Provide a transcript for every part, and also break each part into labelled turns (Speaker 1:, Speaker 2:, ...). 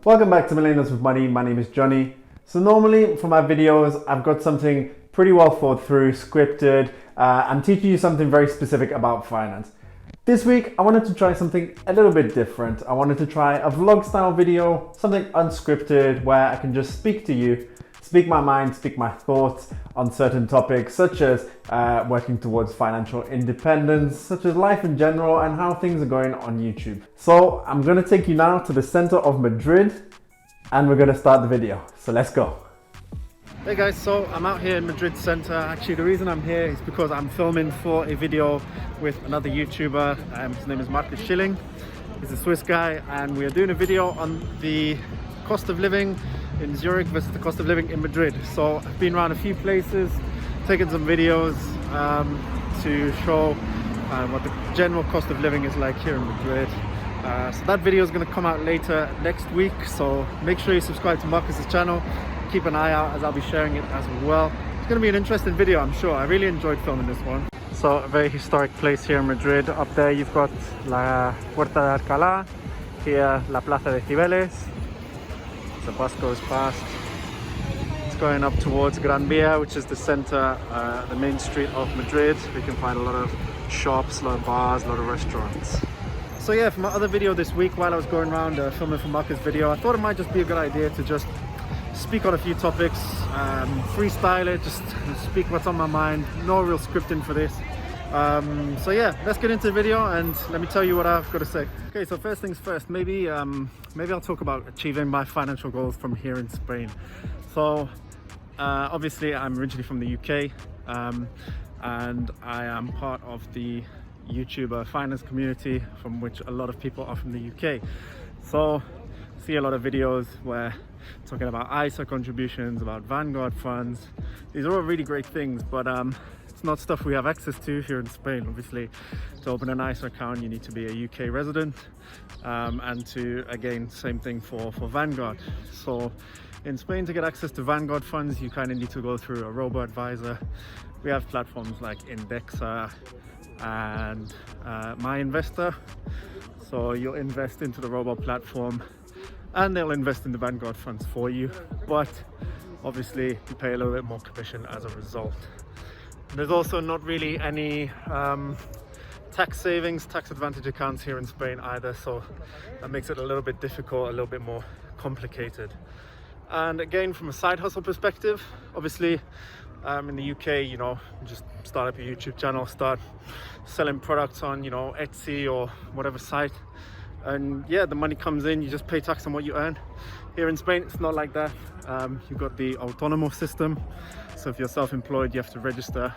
Speaker 1: Welcome back to Millennials with Money. My name is Johnny. So normally for my videos, I've got something pretty well thought through, scripted. I'm teaching you something very specific about finance. This week, I wanted to try something a little bit different. I wanted to try a vlog style video, something unscripted where I can just speak to you, speak my mind, speak my thoughts on certain topics such as working towards financial independence, such as life in general and how things are going on YouTube. So I'm gonna take you now to the center of Madrid and we're gonna start the video. So let's go. Hey guys, so I'm out here in Madrid center. Actually, the reason I'm here is because I'm filming for a video with another YouTuber. His name is Marcus Schilling. He's a Swiss guy and we are doing a video on the cost of living in Zurich versus the cost of living in Madrid. So I've been around a few places, taken some videos to show what the general cost of living is like here in Madrid. So that video is going to come out later next week, so make sure you subscribe to Marcus's channel. Keep an eye out as I'll be sharing it as well. It's going to be an interesting video, I'm sure. I really enjoyed filming this one. So a very historic place here in Madrid. Up there you've got La Puerta de Alcalá, here La Plaza de Cibeles. The bus goes past. It's going up towards Gran Via, which is the center, the main street of Madrid. We can find a lot of shops, a lot of bars, a lot of restaurants. So yeah, for my other video this week, while I was going around filming for Marcus' video, I thought it might just be a good idea to just speak on a few topics, freestyle it, just speak what's on my mind. No real scripting for this. So yeah, let's get into the video and let me tell you what I've got to say. Okay, so first things first, maybe I'll talk about achieving my financial goals from here in Spain. So obviously I'm originally from the UK and I am part of the YouTuber finance community, from which a lot of people are from the UK. So I see a lot of videos where talking about ISA contributions, about Vanguard funds. These are all really great things, but it's not stuff we have access to here in Spain. Obviously, to open an ISA account, you need to be a UK resident, and to, again, same thing for Vanguard. So in Spain, to get access to Vanguard funds, you kind of need to go through a robo-advisor. We have platforms like Indexa and My Investor. So you'll invest into the robo platform and they'll invest in the Vanguard funds for you, but obviously you pay a little bit more commission as a result. There's also not really any tax savings, tax advantage accounts here in Spain either, so that makes it a little bit difficult, a little bit more complicated. And again, from a side hustle perspective, obviously in the UK, you know, just start up a YouTube channel, start selling products on, you know, Etsy or whatever site, and yeah, the money comes in, you just pay tax on what you earn. Here in Spain, it's not like that. You've got the autonomo system. So if you're self-employed, you have to register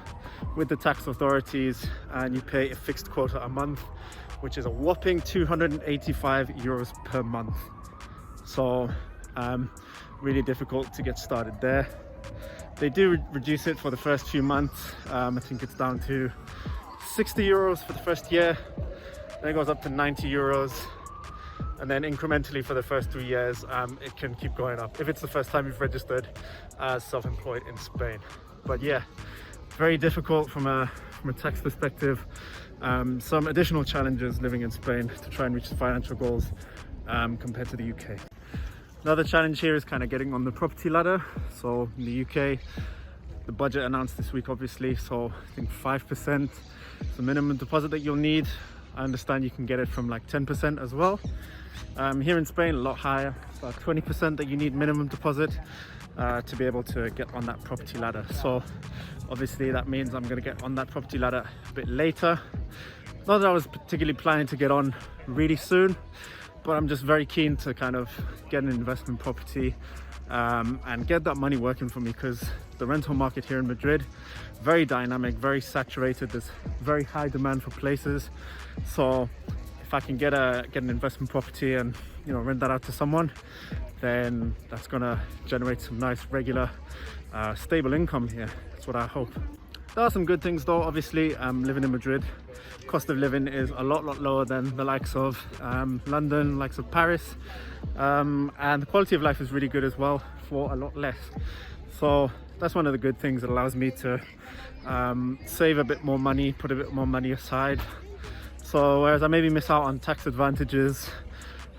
Speaker 1: with the tax authorities and you pay a fixed quota a month, which is a whopping 285 euros per month. So really difficult to get started there. They do reduce it for the first few months. I think it's down to 60 euros for the first year. Then it goes up to 90 euros. And then incrementally for the first 3 years, it can keep going up if it's the first time you've registered as self-employed in Spain. But yeah, very difficult from a tax perspective. Some additional challenges living in Spain to try and reach the financial goals compared to the UK. Another challenge here is kind of getting on the property ladder. So in the UK, the budget announced this week, obviously, so I think 5% is the minimum deposit that you'll need. I understand you can get it from like 10% as well. Here in Spain, a lot higher, about 20% that you need minimum deposit to be able to get on that property ladder. So obviously that means I'm going to get on that property ladder a bit later. Not that I was particularly planning to get on really soon, but I'm just very keen to kind of get an investment property and get that money working for me, because the rental market here in Madrid, very dynamic, very saturated. There's very high demand for places. So if I can get an investment property and, you know, rent that out to someone, then that's gonna generate some nice regular stable income here. That's what I hope. There are some good things though. Obviously, living in Madrid, cost of living is a lot lower than the likes of London, likes of Paris, and the quality of life is really good as well for a lot less. So that's one of the good things that allows me to save a bit more money, put a bit more money aside. So whereas I maybe miss out on tax advantages,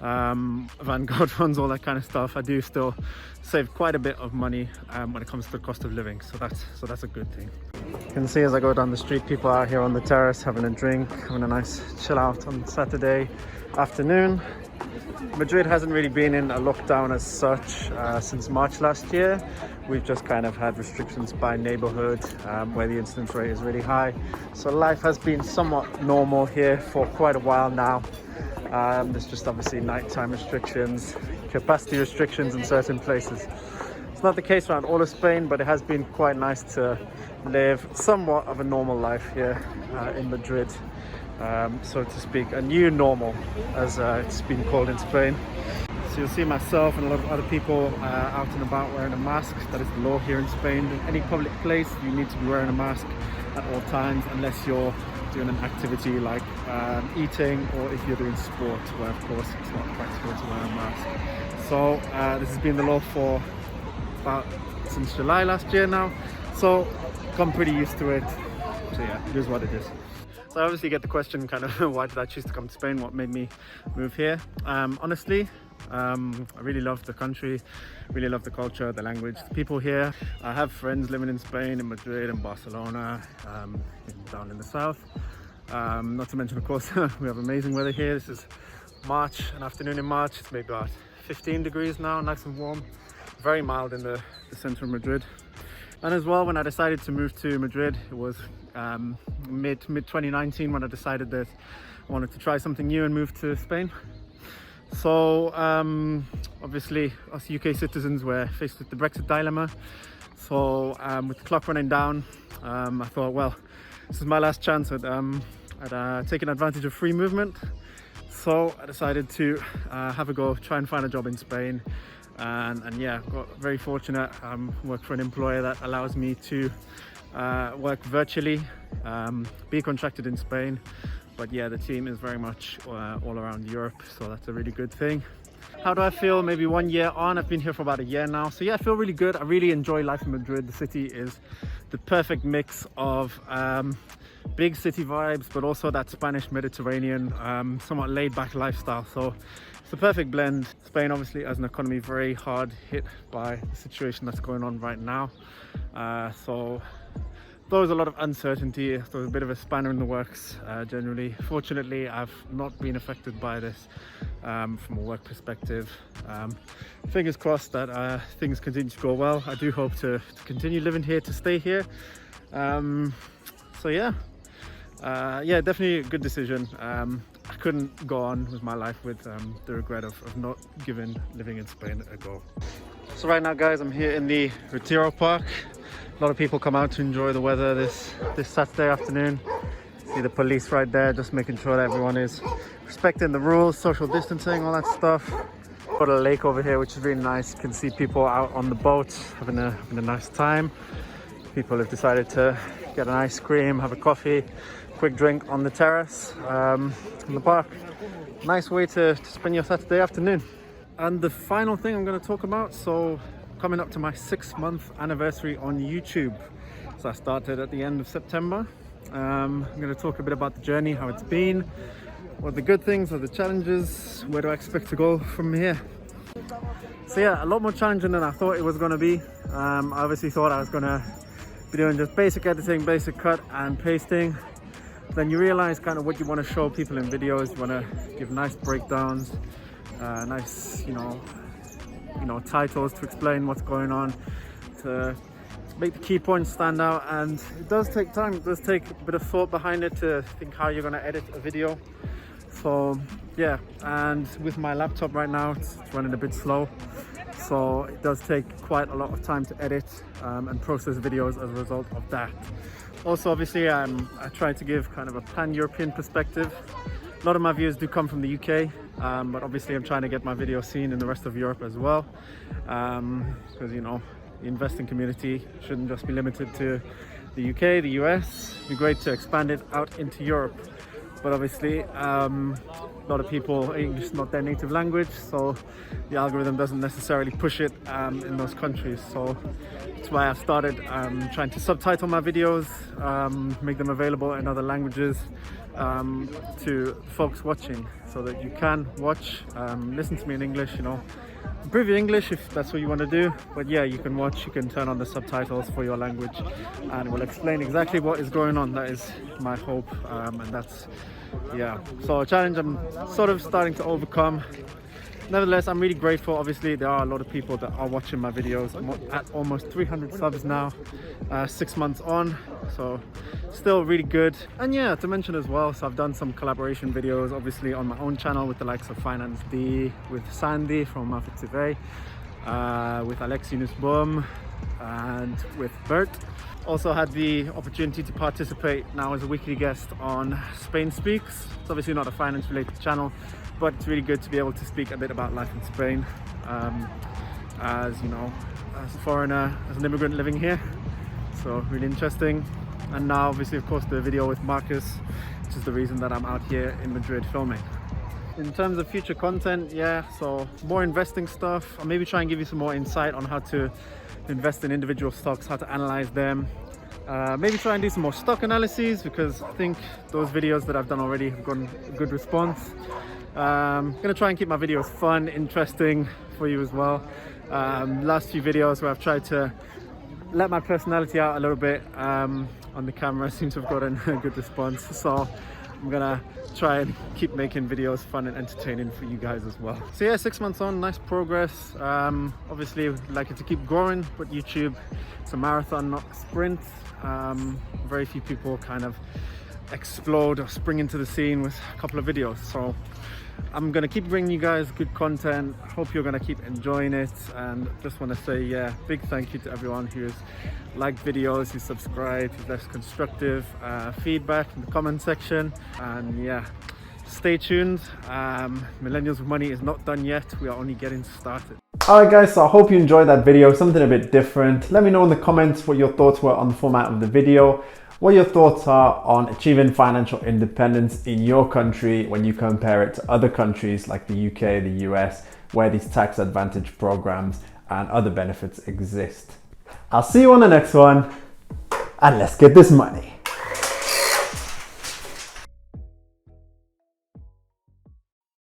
Speaker 1: Van Gogh funds, all that kind of stuff. I do still save quite a bit of money when it comes to the cost of living, so that's a good thing. You can see as I go down the street, people are here on the terrace having a drink, having a nice chill out on Saturday afternoon. Madrid hasn't really been in a lockdown as such since March last year. We've just kind of had restrictions by neighborhood where the incidence rate is really high. So life has been somewhat normal here for quite a while now. There's just obviously nighttime restrictions, capacity restrictions in certain places. It's not the case around all of Spain, but it has been quite nice to live somewhat of a normal life here in Madrid. So to speak, a new normal, as it's been called in Spain. So you'll see myself and a lot of other people out and about wearing a mask. That is the law here in Spain. In any public place, you need to be wearing a mask at all times, unless you're doing an activity like eating, or if you're doing sport, where of course it's not practical to wear a mask. So this has been the law for since July last year now. So I'm pretty used to it. So yeah, it is what it is. So I obviously get the question kind of why did I choose to come to Spain? What made me move here? Honestly, I really love the country, really love the culture, the language, the people here. I have friends living in Spain, in Madrid and Barcelona, down in the south. Not to mention, of course, we have amazing weather here. This is March, an afternoon in March. It's maybe about 15 degrees now, nice and warm. Very mild in the center of Madrid. And as well, when I decided to move to Madrid, it was mid 2019 when I decided that I wanted to try something new and move to Spain. So obviously us UK citizens were faced with the Brexit dilemma. So with the clock running down, I thought, well, this is my last chance at taking advantage of free movement. So I decided to have a go, try and find a job in Spain. And yeah, got very fortunate. Work for an employer that allows me to work virtually, be contracted in Spain. But yeah, the team is very much all around Europe, so that's a really good thing. How do I feel maybe 1 year on? I've been here for about a year now. So yeah, I feel really good. I really enjoy life in Madrid. The city is the perfect mix of big city vibes, but also that Spanish Mediterranean, somewhat laid back lifestyle. So it's the perfect blend. Spain, obviously, as an economy, very hard hit by the situation that's going on right now. So there was a lot of uncertainty. There was a bit of a spanner in the works generally. Fortunately, I've not been affected by this from a work perspective. Fingers crossed that things continue to go well. I do hope to continue living here, to stay here. So yeah, definitely a good decision. I couldn't go on with my life with the regret of not giving living in Spain a go. So right now, guys, I'm here in the DeGiro park. A lot of people come out to enjoy the weather this Saturday afternoon. See the police right there, just making sure that everyone is respecting the rules, social distancing, all that stuff. Got a lake over here, which is really nice. You can see people out on the boats having a nice time. People have decided to get an ice cream, have a coffee, quick drink on the terrace in the park. Nice way to spend your Saturday afternoon. And the final thing I'm going to talk about, so coming up to my 6-month anniversary on YouTube. So I started at the end of September. I'm going to talk a bit about the journey, how it's been, what are the good things, what are the challenges, where do I expect to go from here. So yeah, a lot more challenging than I thought it was going to be. I obviously thought I was going to be doing just basic editing, basic cut and pasting. Then you realize kind of what you want to show people in videos. You want to give nice breakdowns, nice, you know, titles to explain what's going on, to make the key points stand out. And it does take time, it does take a bit of thought behind it to think how you're going to edit a video. So yeah, and with my laptop right now, it's running a bit slow, so it does take quite a lot of time to edit and process videos as a result of that. Also, obviously, I try to give kind of a pan-European perspective. A lot of my views do come from the UK, but obviously I'm trying to get my video seen in the rest of Europe as well, because, you know, the investing community shouldn't just be limited to the UK, the US. It'd be great to expand it out into Europe, but obviously a lot of people, English is not their native language, so the algorithm doesn't necessarily push it in those countries. So that's why I've started trying to subtitle my videos, make them available in other languages, to folks watching, so that you can watch, listen to me in English, you know, improve your English if that's what you want to do. But yeah, you can watch, you can turn on the subtitles for your language, and we'll explain exactly what is going on. That is my hope, and that's, yeah, so a challenge I'm sort of starting to overcome. Nevertheless, I'm really grateful. Obviously, there are a lot of people that are watching my videos. I'm at almost 300 subs now, 6 months on, so still really good. And yeah, to mention as well, so I've done some collaboration videos, obviously on my own channel with the likes of Finance D, with Sandy from Market TV, with Alex Yunus Boom, and with Bert. Also had the opportunity to participate now as a weekly guest on Spain Speaks. It's obviously not a finance related channel, but it's really good to be able to speak a bit about life in Spain, as you know, as a foreigner, as an immigrant living here. So really interesting. And now obviously, of course, the video with Marcus, which is the reason that I'm out here in Madrid filming. In terms of future content, yeah, so more investing stuff. I'll maybe try and give you some more insight on how to invest in individual stocks, how to analyze them. Maybe try and do some more stock analyses, because I think those videos that I've done already have gotten a good response. I'm gonna try and keep my videos fun, interesting for you as well. Last few videos where I've tried to let my personality out a little bit on the camera seems to have gotten a good response. So I'm gonna try and keep making videos fun and entertaining for you guys as well. So yeah, 6 months on, nice progress. Obviously I'd like it to keep growing, but YouTube, it's a marathon, not a sprint. Very few people kind of explode or spring into the scene with a couple of videos. So I'm gonna keep bringing you guys good content. I hope you're gonna keep enjoying it, and just want to say, yeah, big thank you to everyone who's liked videos, who subscribed, who's left constructive feedback in the comment section. And yeah, stay tuned. Millennials with Money is not done yet. We are only getting started.
Speaker 2: Alright guys, so I hope you enjoyed that video, something a bit different. Let me know in the comments what your thoughts were on the format of the video, what your thoughts are on achieving financial independence in your country when you compare it to other countries like the UK, the US, where these tax advantage programs and other benefits exist. I'll see you on the next one, and let's get this money.